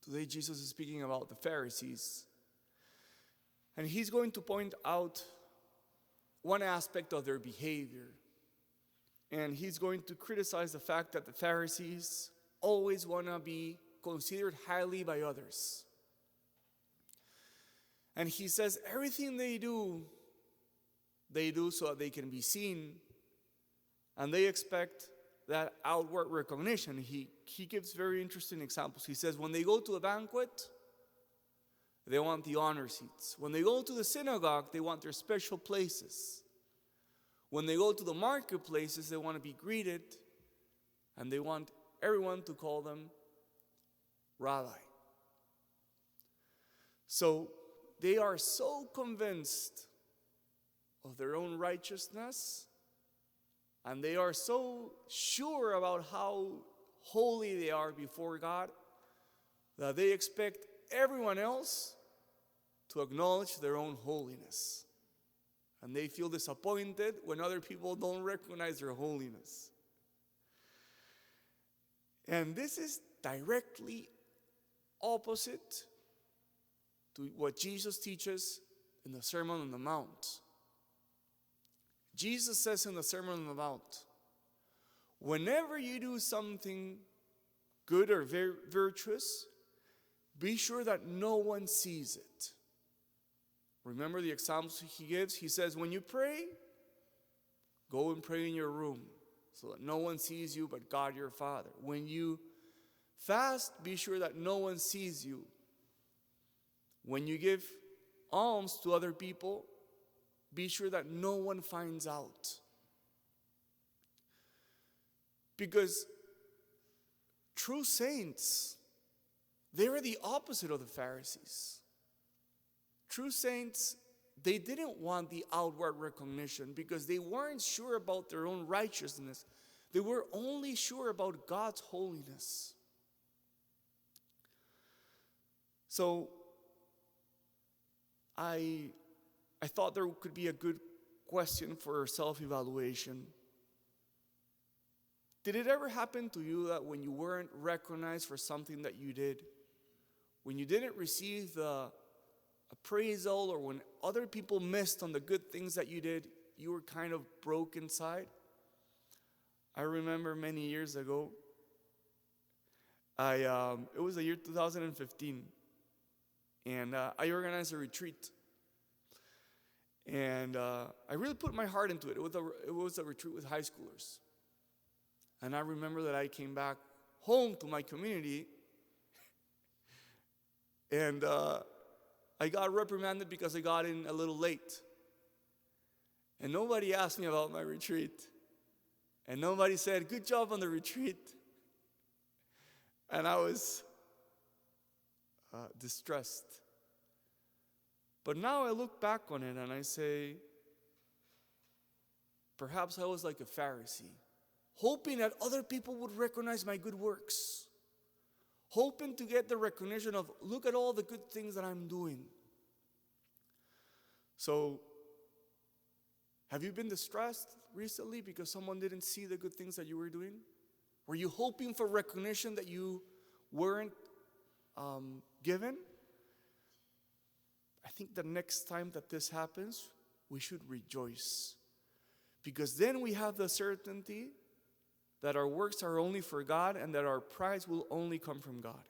Today Jesus is speaking about the Pharisees. And he's going to point out one aspect of their behavior. And he's going to criticize the fact that the Pharisees always want to be considered highly by others. And he says everything they do so that they can be seen. And they expect that outward recognition. He gives very interesting examples. He says when they go to a banquet, they want the honor seats. When they go to the synagogue, they want their special places. When they go to the marketplaces, they want to be greeted, and they want everyone to call them Rabbi. So they are so convinced of their own righteousness, and they are so sure about how holy they are before God, that they expect everyone else to acknowledge their own holiness. And they feel disappointed when other people don't recognize their holiness. And this is directly opposite to what Jesus teaches in the Sermon on the Mount. Jesus says in the Sermon on the Mount, whenever you do something good or virtuous, be sure that no one sees it. Remember the examples he gives? He says, when you pray, go and pray in your room so that no one sees you but God your Father. When you fast, be sure that no one sees you. When you give alms to other people, be sure that no one finds out. Because true saints, they are the opposite of the Pharisees. True saints, they didn't want the outward recognition because they weren't sure about their own righteousness. They were only sure about God's holiness. So I thought there could be a good question for self-evaluation. Did it ever happen to you that when you weren't recognized for something that you did, when you didn't receive the appraisal, or when other people missed on the good things that you did, you were kind of broke inside? I remember many years ago, it was the year 2015, and I organized a retreat. And I really put my heart into it. It was a retreat with high schoolers. And I remember that I came back home to my community, and I got reprimanded because I got in a little late. And nobody asked me about my retreat. And nobody said, good job on the retreat. And I was distressed. But now I look back on it and I say, perhaps I was like a Pharisee, hoping that other people would recognize my good works, hoping to get the recognition of, look at all the good things that I'm doing. So, have you been distressed recently because someone didn't see the good things that you were doing? Were you hoping for recognition that you weren't given? I think the next time that this happens, we should rejoice. Because then we have the certainty that our works are only for God and that our prize will only come from God.